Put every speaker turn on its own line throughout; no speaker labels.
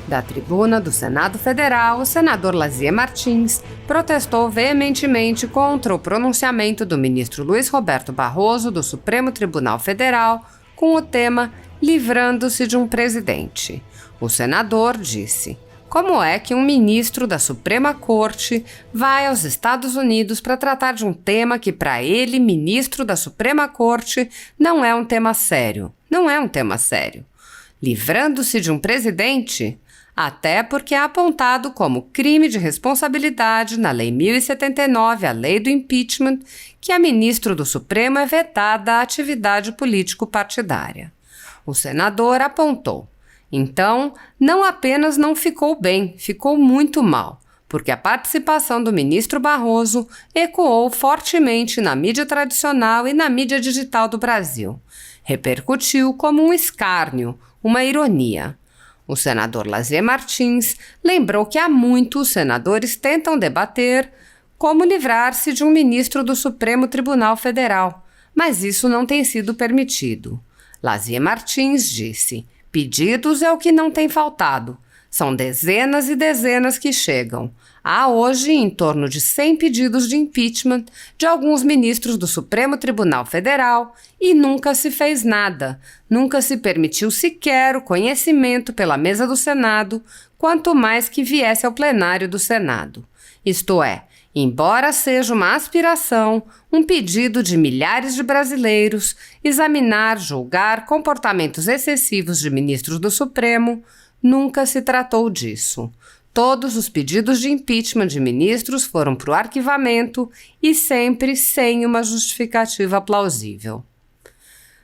Da tribuna do Senado Federal, o senador Lazier Martins protestou veementemente contra o pronunciamento do ministro Luiz Roberto Barroso do Supremo Tribunal Federal com o tema "Livrando-se de um presidente". O senador disse: como é que um ministro da Suprema Corte vai aos Estados Unidos para tratar de um tema que, para ele, ministro da Suprema Corte, não é um tema sério? Não é um tema sério. Livrando-se de um presidente? Até porque é apontado como crime de responsabilidade na Lei 1079, a Lei do Impeachment, que a ministro do Supremo é vetada a atividade político-partidária. O senador apontou: então, não apenas não ficou bem, ficou muito mal, porque a participação do ministro Barroso ecoou fortemente na mídia tradicional e na mídia digital do Brasil. Repercutiu como um escárnio, uma ironia. O senador Lazier Martins lembrou que há muito os senadores tentam debater como livrar-se de um ministro do Supremo Tribunal Federal, mas isso não tem sido permitido. Lazier Martins disse: pedidos é o que não tem faltado. São dezenas e dezenas que chegam. Há hoje em torno de 100 pedidos de impeachment de alguns ministros do Supremo Tribunal Federal e nunca se fez nada. Nunca se permitiu sequer o conhecimento pela mesa do Senado, quanto mais que viesse ao plenário do Senado. Isto é, embora seja uma aspiração, um pedido de milhares de brasileiros, examinar, julgar comportamentos excessivos de ministros do Supremo, nunca se tratou disso. Todos os pedidos de impeachment de ministros foram para o arquivamento e sempre sem uma justificativa plausível.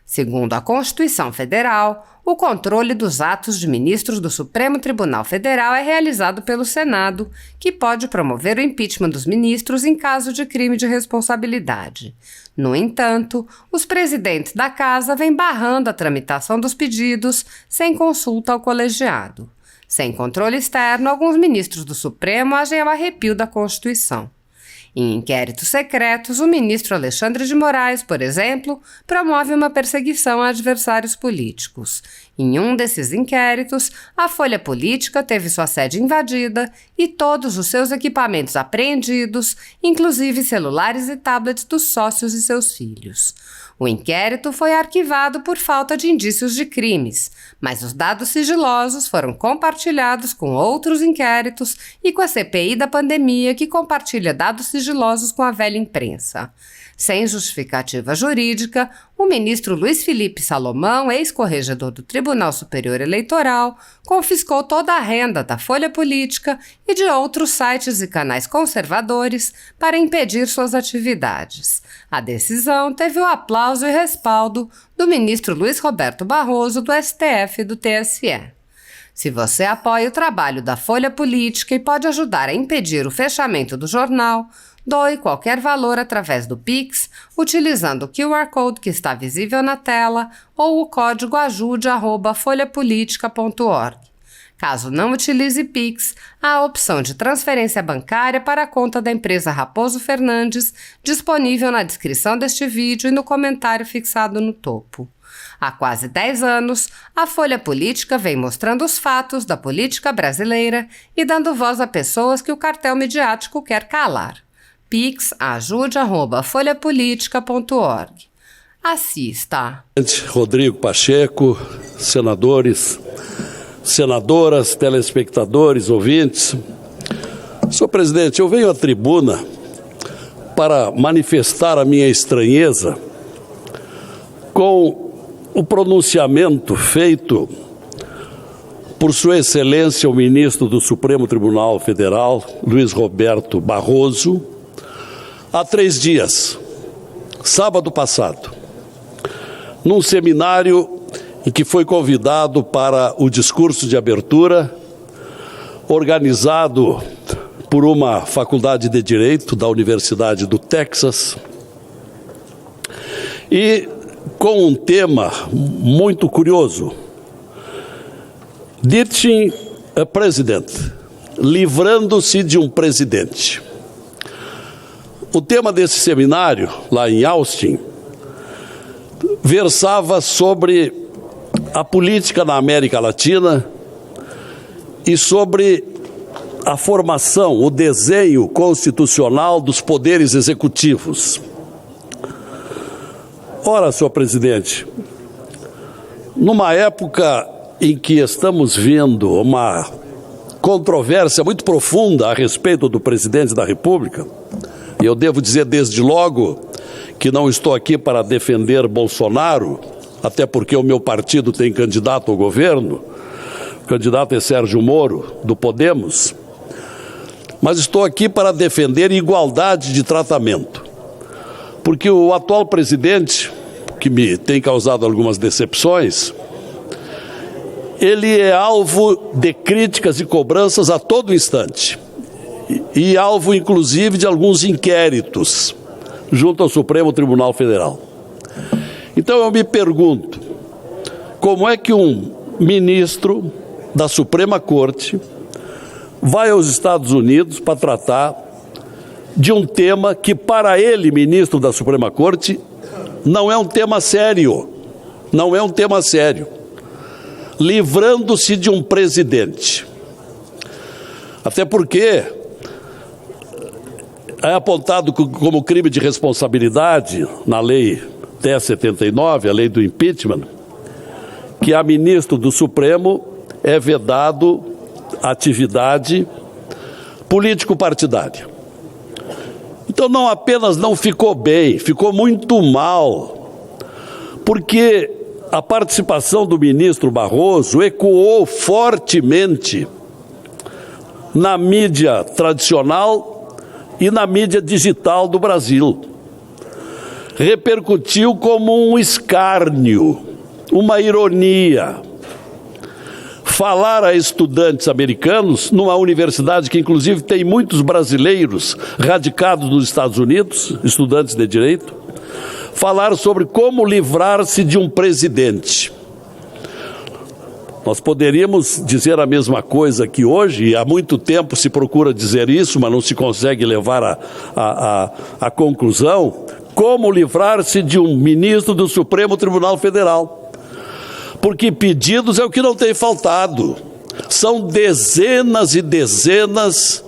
Segundo a Constituição Federal, o controle dos atos de ministros do Supremo Tribunal Federal é realizado pelo Senado, que pode promover o impeachment dos ministros em caso de crime de responsabilidade. No entanto, os presidentes da Casa vêm barrando a tramitação dos pedidos sem consulta ao colegiado. Sem controle externo, alguns ministros do Supremo agem ao arrepio da Constituição. Em inquéritos secretos, o ministro Alexandre de Moraes, por exemplo, promove uma perseguição a adversários políticos. Em um desses inquéritos, a Folha Política teve sua sede invadida e todos os seus equipamentos apreendidos, inclusive celulares e tablets dos sócios e seus filhos. O inquérito foi arquivado por falta de indícios de crimes, mas os dados sigilosos foram compartilhados com outros inquéritos e com a CPI da pandemia, que compartilha dados sigilosos com a velha imprensa. Sem justificativa jurídica, o ministro Luiz Felipe Salomão, ex-corregedor do Tribunal Superior Eleitoral, confiscou toda a renda da Folha Política e de outros sites e canais conservadores para impedir suas atividades. A decisão teve o aplauso e respaldo do ministro Luiz Roberto Barroso, do STF e do TSE. Se você apoia o trabalho da Folha Política e pode ajudar a impedir o fechamento do jornal, doe qualquer valor através do Pix, utilizando o QR Code que está visível na tela ou o código ajude@folhapolitica.org. Caso não utilize Pix, há a opção de transferência bancária para a conta da empresa Raposo Fernandes, disponível na descrição deste vídeo e no comentário fixado no topo. Há quase 10 anos, a Folha Política vem mostrando os fatos da política brasileira e dando voz a pessoas que o cartel midiático quer calar. Pix ajude@folhapolitica.org. Assista.
Rodrigo Pacheco, senadores, senadoras, telespectadores, ouvintes. Senhor presidente, eu venho à tribuna para manifestar a minha estranheza com o pronunciamento feito por Sua Excelência o ministro do Supremo Tribunal Federal, Luiz Roberto Barroso, há 3 dias, sábado passado, num seminário em que foi convidado para o discurso de abertura, organizado por uma faculdade de Direito da Universidade do Texas, e com um tema muito curioso: Ditching a President, livrando-se de um presidente. O tema desse seminário, lá em Austin, versava sobre a política na América Latina e sobre a formação, o desenho constitucional dos poderes executivos. Ora, senhor presidente, numa época em que estamos vendo uma controvérsia muito profunda a respeito do presidente da República, e eu devo dizer desde logo que não estou aqui para defender Bolsonaro, até porque o meu partido tem candidato ao governo, o candidato é Sérgio Moro, do Podemos, mas estou aqui para defender igualdade de tratamento, porque o atual presidente, que me tem causado algumas decepções, ele é alvo de críticas e cobranças a todo instante, e alvo inclusive de alguns inquéritos junto ao Supremo Tribunal Federal. Então eu me pergunto, como é que um ministro da Suprema Corte vai aos Estados Unidos para tratar de um tema que para ele, ministro da Suprema Corte, não é um tema sério, não é um tema sério, livrando-se de um presidente. Até porque é apontado como crime de responsabilidade na lei 1079, a lei do impeachment, que a ministro do Supremo é vedado atividade político-partidária. Então não apenas não ficou bem, ficou muito mal, porque a participação do ministro Barroso ecoou fortemente na mídia tradicional e na mídia digital do Brasil. Repercutiu como um escárnio, uma ironia. Falar a estudantes americanos, numa universidade que inclusive tem muitos brasileiros radicados nos Estados Unidos, estudantes de direito, falar sobre como livrar-se de um presidente. Nós poderíamos dizer a mesma coisa que hoje, e há muito tempo se procura dizer isso, mas não se consegue levar a conclusão, como livrar-se de um ministro do Supremo Tribunal Federal. Porque pedidos é o que não tem faltado. São dezenas e dezenas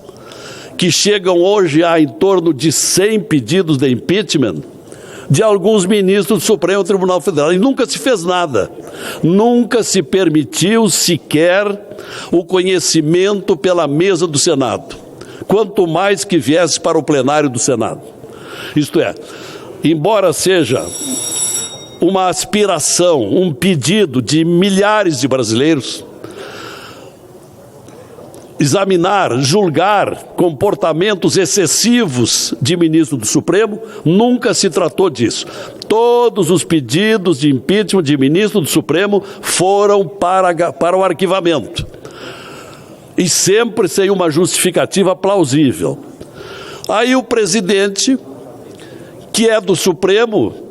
que chegam hoje a em torno de 100 pedidos de impeachment de alguns ministros do Supremo Tribunal Federal. E nunca se fez nada. Nunca se permitiu sequer o conhecimento pela mesa do Senado. Quanto mais que viesse para o plenário do Senado. Isto é, embora seja uma aspiração, um pedido de milhares de brasileiros, examinar, julgar comportamentos excessivos de ministro do Supremo, nunca se tratou disso. Todos os pedidos de impeachment de ministro do Supremo foram para o arquivamento. E sempre sem uma justificativa plausível. Aí o presidente, que é do Supremo,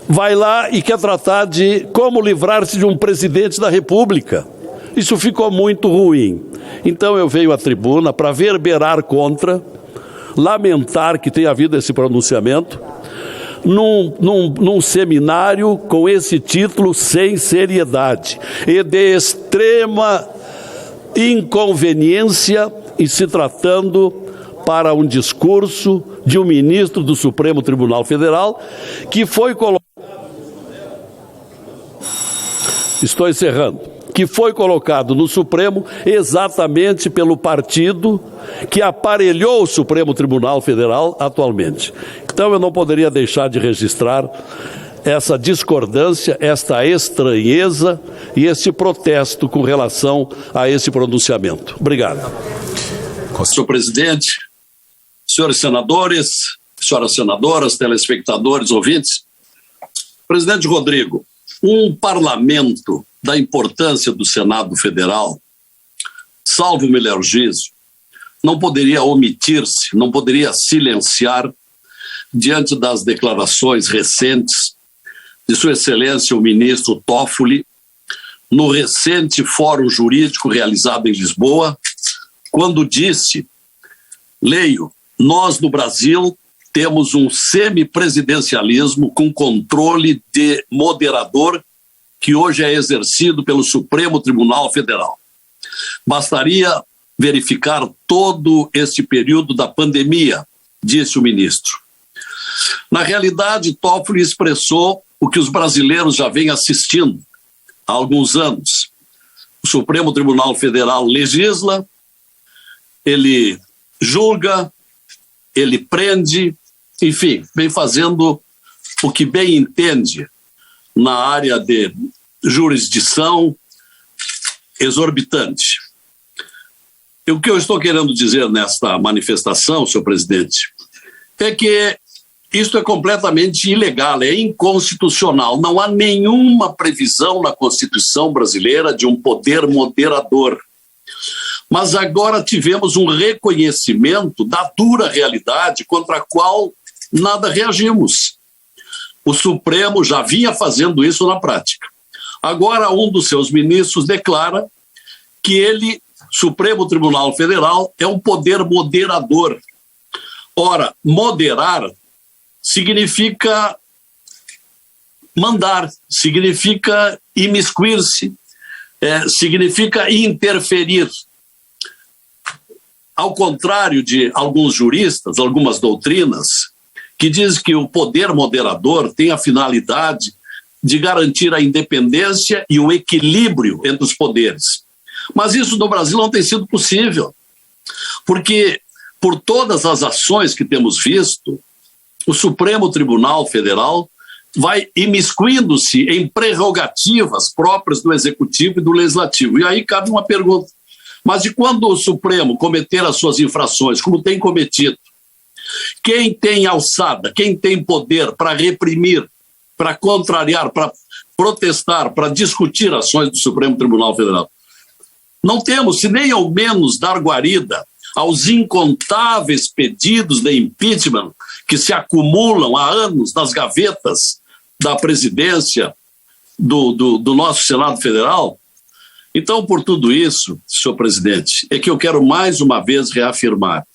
vai lá e quer tratar de como livrar-se de um presidente da República. Isso ficou muito ruim. Então eu venho à tribuna para verberar contra, lamentar que tenha havido esse pronunciamento, num seminário com esse título sem seriedade e de extrema inconveniência em se tratando para um discurso de um ministro do Supremo Tribunal Federal que foi colocado... Estou encerrando. Que foi colocado no Supremo exatamente pelo partido que aparelhou o Supremo Tribunal Federal atualmente. Então eu não poderia deixar de registrar essa discordância, esta estranheza e esse protesto com relação a esse pronunciamento. Obrigado.
Senhor presidente, senhores senadores, senhoras senadoras, telespectadores, ouvintes, presidente Rodrigo, um parlamento da importância do Senado Federal, salvo o melhor juízo, não poderia omitir-se, não poderia silenciar diante das declarações recentes de Sua Excelência o ministro Toffoli, no recente fórum jurídico realizado em Lisboa, quando disse, leio, nós no Brasil temos um semipresidencialismo com controle de moderador que hoje é exercido pelo Supremo Tribunal Federal. Bastaria verificar todo este período da pandemia, disse o ministro. Na realidade, Toffoli expressou o que os brasileiros já vêm assistindo há alguns anos. O Supremo Tribunal Federal legisla, ele julga, ele prende, enfim, vem fazendo o que bem entende na área de jurisdição exorbitante. E o que eu estou querendo dizer nesta manifestação, senhor presidente, é que isto é completamente ilegal, é inconstitucional. Não há nenhuma previsão na Constituição brasileira de um poder moderador. Mas agora tivemos um reconhecimento da dura realidade contra a qual nada reagimos. O Supremo já vinha fazendo isso na prática. Agora um dos seus ministros declara que ele, Supremo Tribunal Federal, é um poder moderador. Ora, moderar significa mandar, significa imiscuir-se, significa interferir. Ao contrário de alguns juristas, algumas doutrinas, que dizem que o poder moderador tem a finalidade de garantir a independência e o equilíbrio entre os poderes. Mas isso no Brasil não tem sido possível, porque por todas as ações que temos visto, o Supremo Tribunal Federal vai imiscuindo-se em prerrogativas próprias do Executivo e do Legislativo. E aí cabe uma pergunta, mas de quando o Supremo cometer as suas infrações, como tem cometido, quem tem alçada, quem tem poder para reprimir, para contrariar, para protestar, para discutir ações do Supremo Tribunal Federal? Não temos, se nem ao menos dar guarida aos incontáveis pedidos de impeachment que se acumulam há anos nas gavetas da presidência do nosso Senado Federal. Então, por tudo isso, senhor presidente, é que eu quero mais uma vez reafirmar: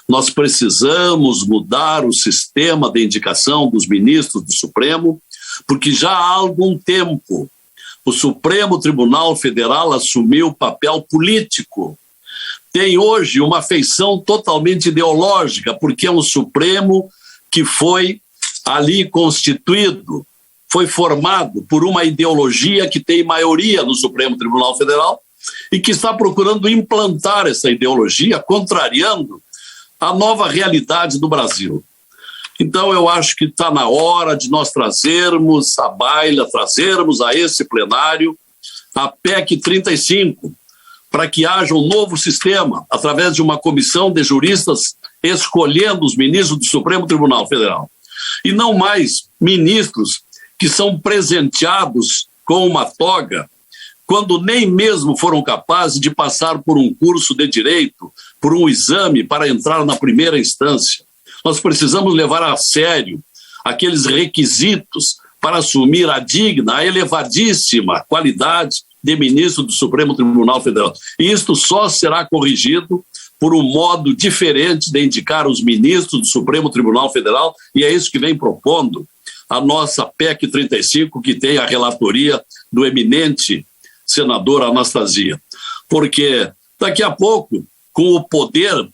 nós precisamos mudar o sistema de indicação dos ministros do Supremo, porque já há algum tempo o Supremo Tribunal Federal assumiu papel político. Tem hoje uma feição totalmente ideológica, porque é um Supremo que foi ali constituído, foi formado por uma ideologia que tem maioria no Supremo Tribunal Federal e que está procurando implantar essa ideologia, contrariando a nova realidade do Brasil. Então eu acho que está na hora de nós trazermos à baila, trazermos a esse plenário a PEC 35, para que haja um novo sistema, através de uma comissão de juristas escolhendo os ministros do Supremo Tribunal Federal. E não mais ministros que são presenteados com uma toga, quando nem mesmo foram capazes de passar por um curso de direito, por um exame para entrar na primeira instância. Nós precisamos levar a sério aqueles requisitos para assumir a digna, a elevadíssima qualidade de ministro do Supremo Tribunal Federal. E isto só será corrigido por um modo diferente de indicar os ministros do Supremo Tribunal Federal, e é isso que vem propondo a nossa PEC 35, que tem a relatoria do eminente senador Anastasia. Porque daqui a pouco, com o poder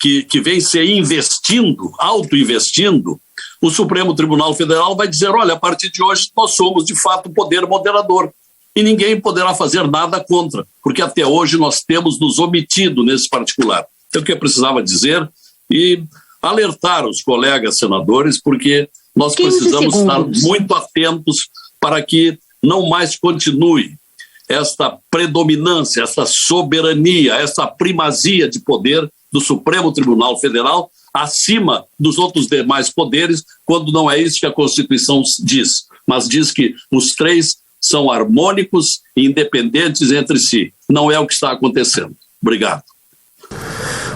que vem se investindo, auto-investindo, o Supremo Tribunal Federal vai dizer: olha, a partir de hoje nós somos de fato o poder moderador. E ninguém poderá fazer nada contra, porque até hoje nós temos nos omitido nesse particular. É o que eu precisava dizer e alertar os colegas senadores, porque nós precisamos estar muito atentos para que não mais continue esta predominância, esta soberania, essa primazia de poder do Supremo Tribunal Federal acima dos outros demais poderes, quando não é isso que a Constituição diz, mas diz que os três são harmônicos e independentes entre si. Não é o que está acontecendo. Obrigado.